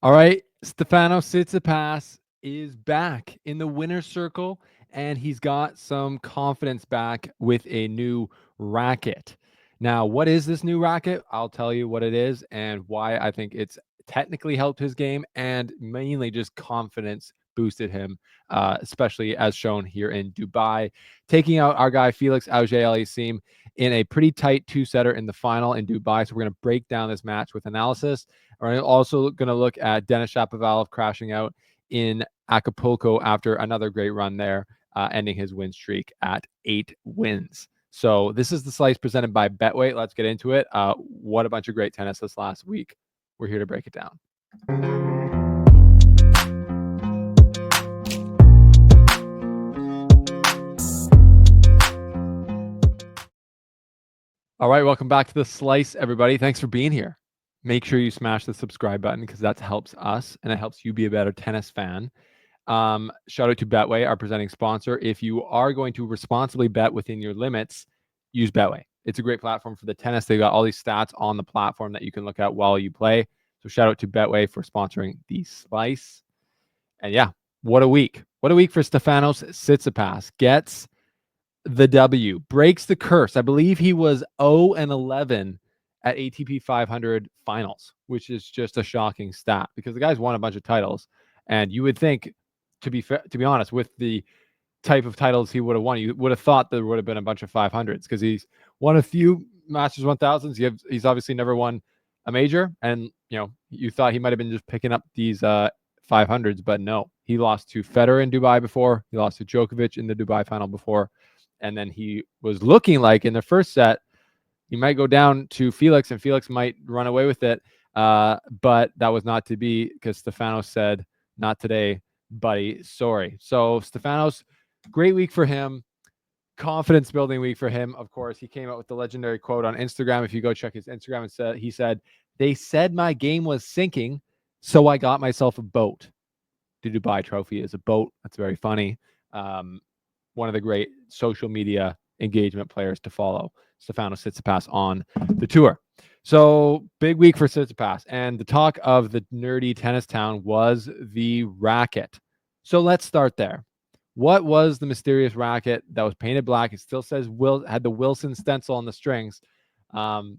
All right, Stefanos Tsitsipas is back in the winner's circle, and he's got some confidence back with a new racket. Now, what is this new racket? I'll tell you what it is and why I think it's technically helped his game and mainly just confidence boosted him, especially as shown here in Dubai, taking out our guy Felix Auger-Aliassime in a pretty tight two-setter in the final in Dubai. So we're going to break down this match with analysis. We're also going to look at Denis Shapovalov crashing out in Acapulco after another great run there, ending his win streak at 8 wins. So this is the slice presented by Betway. Let's get into it. What a bunch of great tennis this last week. We're here to break it down. All right, welcome back to the slice, everybody. Thanks for being here. Make sure you smash the subscribe button because that helps us and it helps you be a better tennis fan. Shout out to Betway, our presenting sponsor. If you are going to responsibly bet within your limits, use Betway. It's a great platform for the tennis. They've got all these stats on the platform that you can look at while you play. So shout out to Betway for sponsoring the slice. And yeah, what a week. What a week for Stefanos Tsitsipas. Gets the W, breaks the curse. I believe he was 0-11 at ATP 500 finals, which is just a shocking stat because the guy's won a bunch of titles. And you would think, to be honest, with the type of titles he would have won, you would have thought there would have been a bunch of 500s because he's won a few Masters 1000s. He's obviously never won a major, and you thought he might have been just picking up these 500s, but no, he lost to Federer in Dubai before, he lost to Djokovic in the Dubai final before, and then he was looking like in the first set he might go down to Felix, and Felix might run away with it. But that was not to be because Stefanos said, "Not today, buddy. Sorry." So Stefanos, great week for him. Confidence building week for him. Of course, he came out with the legendary quote on Instagram. If you go check his Instagram, he said, "They said my game was sinking, so I got myself a boat." The Dubai Trophy is a boat. That's very funny. One of the great social media engagement players to follow, Stefanos Tsitsipas on the tour. So big week for Tsitsipas. And the talk of the nerdy tennis town was the racket. So let's start there. What was the mysterious racket that was painted black? It still says had the Wilson stencil on the strings, but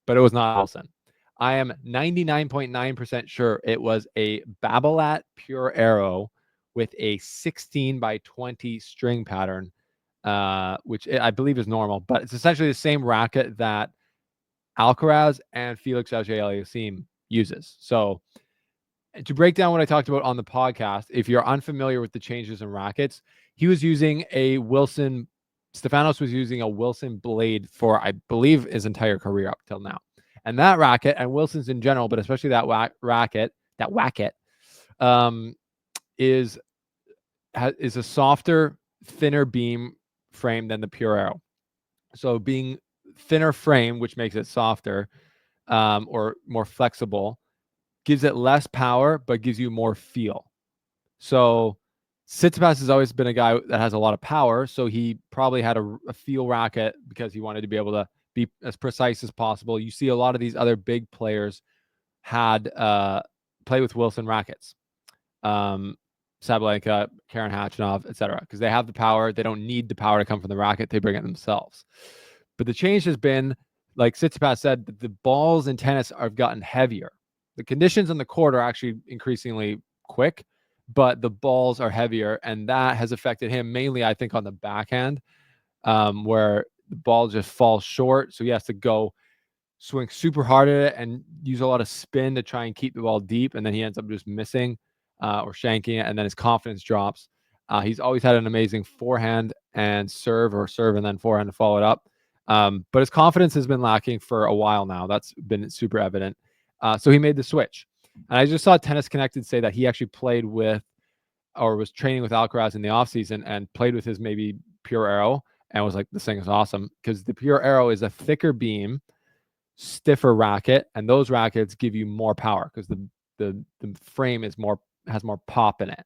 it was not Wilson. I am 99.9% sure it was a Babolat Pure Arrow with a 16 by 20 string pattern, which I believe is normal, but it's essentially the same racket that Alcaraz and Felix Auger-Aliassime uses. So to break down what I talked about on the podcast, if you're unfamiliar with the changes in rackets, he was using a Wilson. Stefanos was using a Wilson blade for, I believe, his entire career up till now. And that racket, and Wilson's in general, but especially that racket, is a softer, thinner beam frame than the Pure Arrow. So being thinner frame, which makes it softer or more flexible, gives it less power, but gives you more feel. So Tsitsipas has always been a guy that has a lot of power. So he probably had a feel racket because he wanted to be able to be as precise as possible. You see a lot of these other big players had play with Wilson rackets. Sabalenka, Karen Khachanov, etc. Because they have the power. They don't need the power to come from the racket. They bring it themselves. But the change has been, like Tsitsipas said, that the balls in tennis have gotten heavier. The conditions on the court are actually increasingly quick, but the balls are heavier, and that has affected him mainly, I think, on the backhand, where the ball just falls short. So he has to go swing super hard at it and use a lot of spin to try and keep the ball deep, and then he ends up just missing or shanking it, and then his confidence drops. He's always had an amazing forehand and serve and then forehand to follow it up. But his confidence has been lacking for a while now. That's been super evident. So he made the switch. And I just saw Tennis Connected say that he actually played with or was training with Alcaraz in the offseason and played with his maybe Pure Arrow and was like, this thing is awesome because the Pure Arrow is a thicker beam, stiffer racket, and those rackets give you more power because the frame has more pop in it.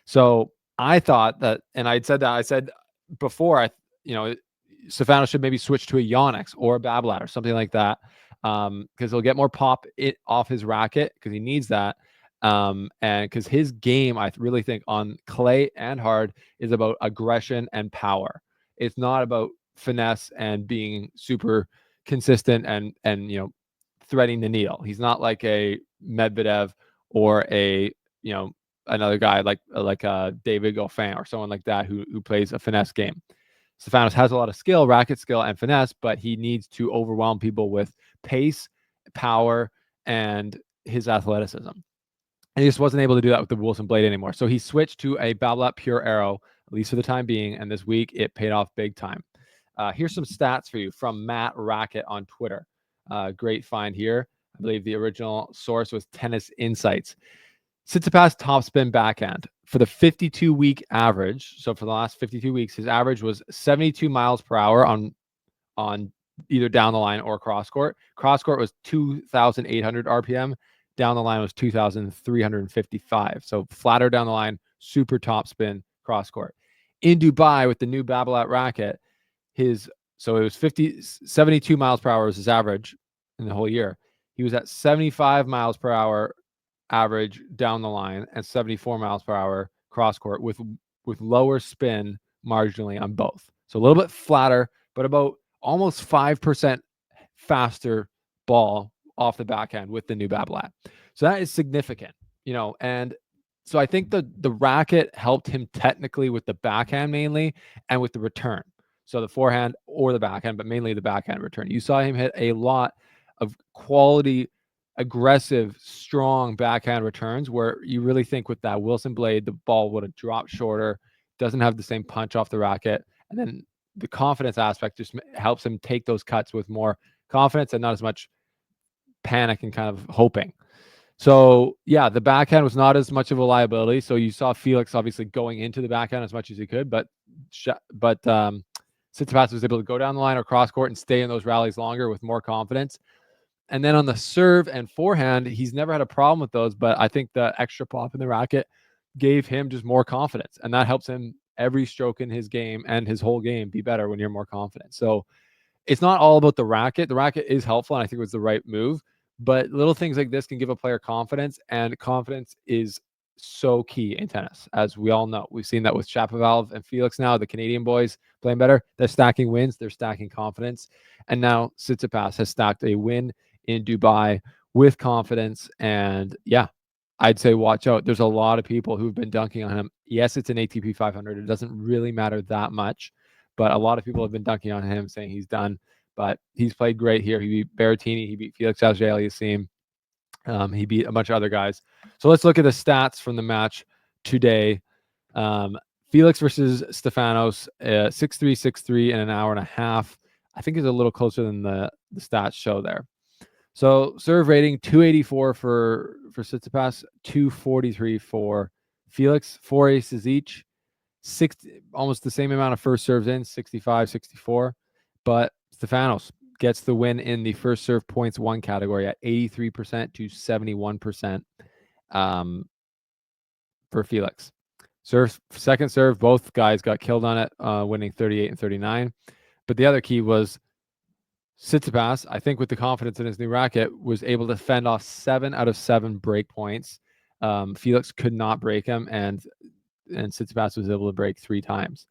So I thought that, and I said before, Stefanos should maybe switch to a Yonex or a Babolat or something like that, because he'll get more pop off his racket because he needs that, And because his game, I really think on clay and hard, is about aggression and power. It's not about finesse and being super consistent and threading the needle. He's not like a Medvedev or a another guy like David Goffin or someone like that who plays a finesse game. Stefanos has a lot of skill, racket skill, and finesse, but he needs to overwhelm people with pace, power, and his athleticism. And he just wasn't able to do that with the Wilson blade anymore. So he switched to a Babolat Pure Arrow, at least for the time being. And this week, it paid off big time. Here's some stats for you from Matt Racquet on Twitter. Great find here. I believe the original source was Tennis Insights. Tsitsipas topspin backhand for the 52-week average. So for the last 52 weeks, his average was 72 miles per hour on either down the line or cross court. Cross court was 2,800 RPM. Down the line was 2,355. So flatter down the line, super topspin cross court. In Dubai with the new Babolat racket, so it was 72 miles per hour was his average in the whole year. He was at 75 miles per hour average down the line and 74 miles per hour cross court with lower spin marginally on both. So a little bit flatter, but about almost 5% faster ball off the backhand with the new Babolat. So that is significant, and so I think the racket helped him technically with the backhand mainly and with the return. So the forehand or the backhand, but mainly the backhand return. You saw him hit a lot of quality, aggressive, strong backhand returns where you really think with that Wilson blade, the ball would have dropped shorter, doesn't have the same punch off the racket. And then the confidence aspect just helps him take those cuts with more confidence and not as much panic and kind of hoping. So yeah, the backhand was not as much of a liability. So you saw Felix obviously going into the backhand as much as he could, but Tsitsipas was able to go down the line or cross court and stay in those rallies longer with more confidence. And then on the serve and forehand, he's never had a problem with those, but I think the extra pop in the racket gave him just more confidence, and that helps him every stroke in his game and his whole game be better when you're more confident. So it's not all about the racket. The racket is helpful, and I think it was the right move. But little things like this can give a player confidence, and confidence is so key in tennis, as we all know. We've seen that with Shapovalov and Felix now, the Canadian boys playing better. They're stacking wins. They're stacking confidence. And now Tsitsipas has stacked a win in Dubai with confidence. And yeah, I'd say watch out. There's a lot of people who've been dunking on him. Yes, it's an ATP 500. It doesn't really matter that much, but a lot of people have been dunking on him, saying he's done. But he's played great here. He beat Berrettini. He beat Felix Auger-Aliassime. He beat a bunch of other guys. So let's look at the stats from the match today. Felix versus Stefanos, 6-3, 6-3 in an hour and a half. I think is a little closer than the stats show there. So serve rating 284 for Tsitsipas, 243 for Felix, 4 aces each. Almost the same amount of first serves in, 65, 64. But Stefanos gets the win in the first serve points one category at 83% to 71% for Felix. Second serve, both guys got killed on it, winning 38 and 39. But the other key was Tsitsipas, I think with the confidence in his new racket, was able to fend off 7 out of 7 break points. Felix could not break him, and Tsitsipas was able to break 3 times,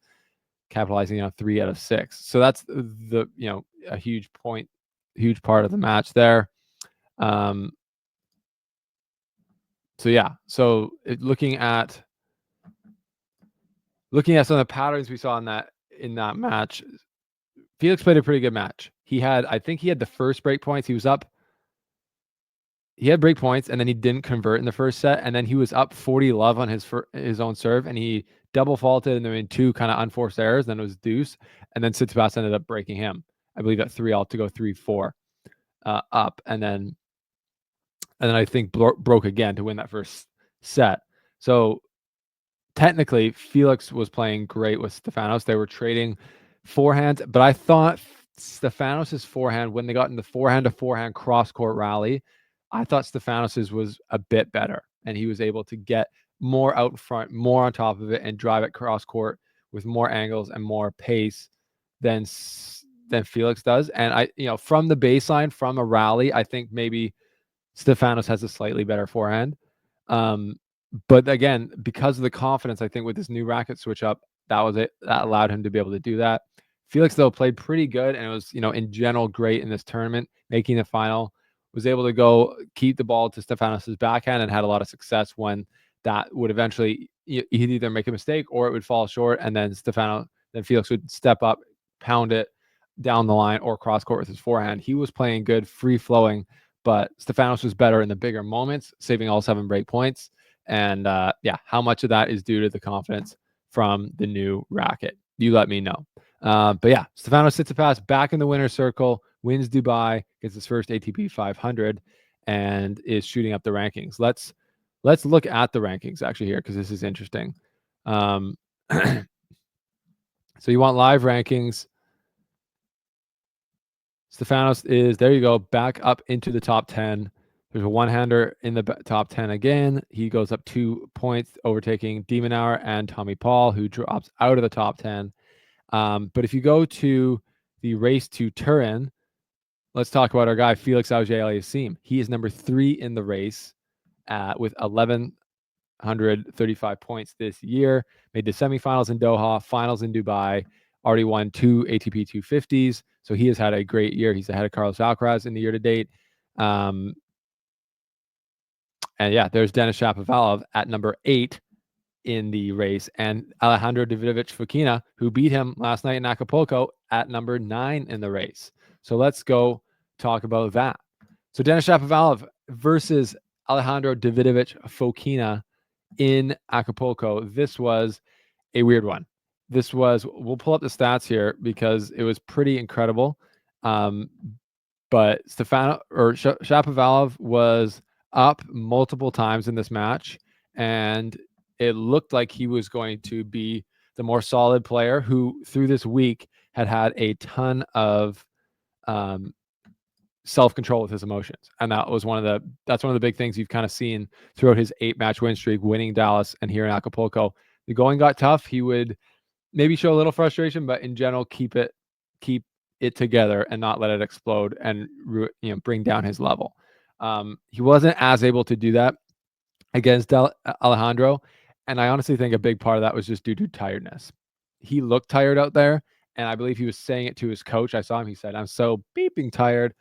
capitalizing on 3 out of 6. So that's a huge part of the match there. So yeah, looking at some of the patterns we saw in that match, Felix played a pretty good match. I think he had the first break points. He was up. He had break points, and then he didn't convert in the first set, and then he was up 40-love on his own serve, and he double faulted, and there were 2 kind of unforced errors. Then it was deuce, and then Tsitsipas ended up breaking him. I believe at 3-all to go 3-4 up, and then I think broke again to win that first set. So technically, Felix was playing great with Stefanos. They were trading forehands, but I thought Stefanos' forehand, when they got in the forehand-to-forehand cross-court rally, I thought Stefanos' was a bit better, and he was able to get more out in front, more on top of it, and drive it cross-court with more angles and more pace than Felix does. And from the baseline, from a rally, I think maybe Stefanos has a slightly better forehand. But again, because of the confidence, I think with this new racket switch up, that was it. That allowed him to be able to do that. Felix, though, played pretty good and it was, in general, great in this tournament, making the final. Was able to go keep the ball to Stefanos' backhand and had a lot of success when that would eventually he'd either make a mistake or it would fall short, and then Felix would step up, pound it down the line or cross court with his forehand. He was playing good, free flowing, but Stefanos was better in the bigger moments, saving all 7 break points. And how much of that is due to the confidence from the new racket? You let me know. But yeah, Stefanos Tsitsipas back in the winner's circle, wins Dubai, gets his first ATP 500, and is shooting up the rankings. Let's look at the rankings actually here, because this is interesting. So you want live rankings. Stefanos is, there you go, back up into the top 10. There's a one-hander in the top 10 again. He goes up 2 points, overtaking de Minaur and Tommy Paul, who drops out of the top 10. But if you go to the race to Turin, let's talk about our guy, Felix Auger-Aliassime. He is number 3 in the race with 1,135 points this year. Made the semifinals in Doha, finals in Dubai, already won 2 ATP 250s. So he has had a great year. He's ahead of Carlos Alcaraz in the year to date. And yeah, there's Denis Shapovalov at number 8 in the race, and Alejandro Davidovich Fokina, who beat him last night in Acapulco, at number 9 in the race. So let's go talk about that. So Denis Shapovalov versus Alejandro Davidovich Fokina in Acapulco. This was a weird one. We'll pull up the stats here because it was pretty incredible. But Shapovalov was up multiple times in this match, and it looked like he was going to be the more solid player, who through this week had a ton of self-control with his emotions. And that's one of the big things you've kind of seen throughout his 8-match win streak, winning Dallas and here in Acapulco. The going got tough. He would maybe show a little frustration, but in general, keep it together and not let it explode and bring down his level. He wasn't as able to do that against Alejandro, and I honestly think a big part of that was just due to tiredness. He looked tired out there, and I believe he was saying it to his coach. I saw him. He said, "I'm so beeping tired,"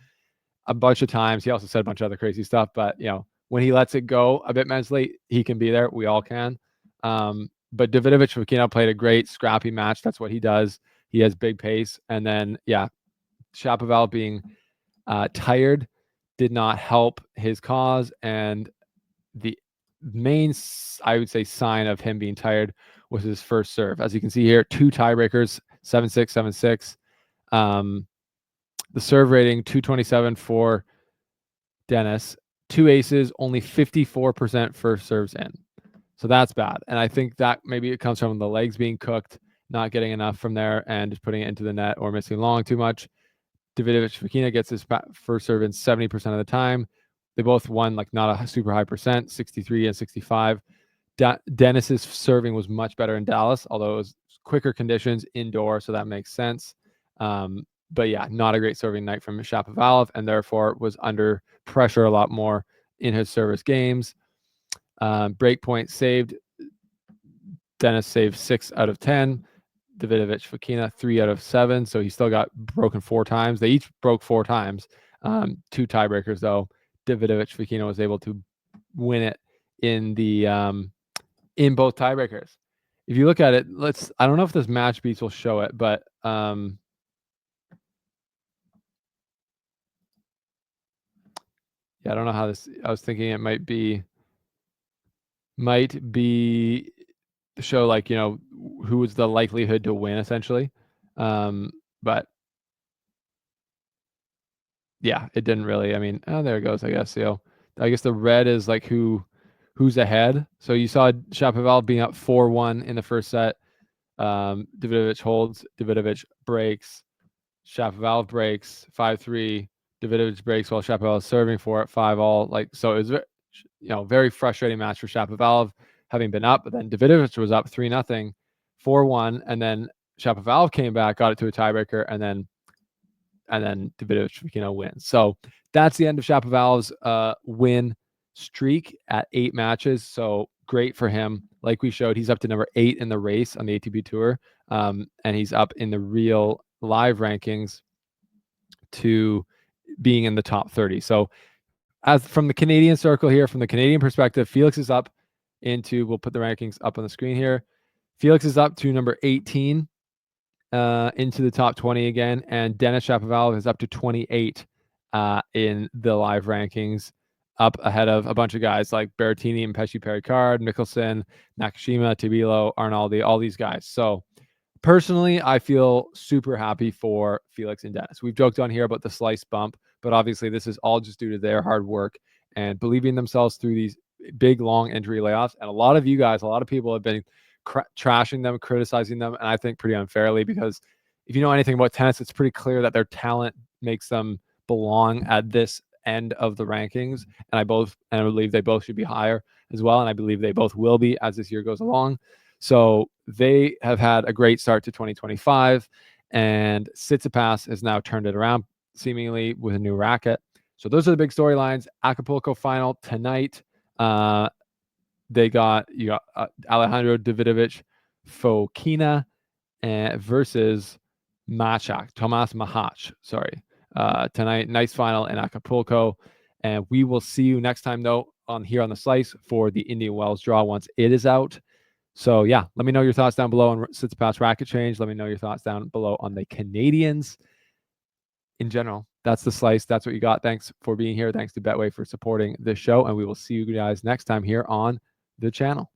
a bunch of times. He also said a bunch of other crazy stuff, but when he lets it go a bit mentally, he can be there. We all can. But Davidovich Fokina played a great scrappy match. That's what he does. He has big pace. And then, Shapovalov being tired did not help his cause. And the main, I would say, sign of him being tired was his first serve. As you can see here, 2 tiebreakers, 7-6, 7-6. The serve rating, 227 for Denis. 2 aces, only 54% first serves in. So that's bad. And I think that maybe it comes from the legs being cooked, not getting enough from there and just putting it into the net or missing long too much. Davidovich Fokina gets his first serve in 70% of the time. They both won not a super high percent, 63 and 65. Denis's serving was much better in Dallas, although it was quicker conditions indoor, so that makes sense. But yeah, not a great serving night from Shapovalov, and therefore was under pressure a lot more in his service games. Break point saved. Denis saved 6 out of 10. Davidovich Fokina 3 out of 7. So he still got broken 4 times. They each broke 4 times. 2 tiebreakers though. Davidovich Fokina was able to win it in both tiebreakers. If you look at it, I don't know if this match beats will show it, but I don't know how this. I was thinking it might be to show who was the likelihood to win essentially. But yeah, it didn't really. I mean, there it goes. I guess I guess the red is who's ahead. So you saw Shapovalov being up 4-1 in the first set. Davidovich holds. Davidovich breaks. Shapovalov breaks 5-3. Davidovich breaks while Shapovalov is serving for it 5-all. So it was very frustrating match for Shapovalov, having been up, but then Davidovich was up 3-0, 4-1, and then Shapovalov came back, got it to a tiebreaker, and then Davidovich wins. So that's the end of Shapovalov's win streak at 8 matches. So great for him. Like we showed, he's up to number 8 in the race on the ATP Tour. And he's up in the real live rankings to being in the top 30. So as from the Canadian circle here, from the Canadian perspective, Felix is up into, we'll put the rankings up on the screen here. Felix is up to number 18 into the top 20 again. And Denis Shapovalov is up to 28 in the live rankings, up ahead of a bunch of guys like Berrettini and Pesci Perricard, Mickelson, Nakashima, Tabilo, Arnaldi, all these guys. So personally, I feel super happy for Felix and Denis. We've joked on here about the slice bump, but obviously this is all just due to their hard work and believing themselves through these big, long injury layoffs. And a lot of you guys, a lot of people have been trashing them, criticizing them, and I think pretty unfairly, because if you know anything about tennis, it's pretty clear that their talent makes them belong at this end of the rankings. And I believe they both should be higher as well. And I believe they both will be as this year goes along. So they have had a great start to 2025, and Tsitsipas has now turned it around seemingly with a new racket. So those are the big storylines. Acapulco final tonight. You got Alejandro Davidovich Fokina versus Tomas Mahach. Sorry. Tonight, nice final in Acapulco. And we will see you next time, though, here on the Slice for the Indian Wells draw once it is out. So, yeah, let me know your thoughts down below on Tsitsipas racket change. Let me know your thoughts down below on the Canadians in general. That's the Slice. That's what you got. Thanks for being here. Thanks to Betway for supporting this show. And we will see you guys next time here on the channel.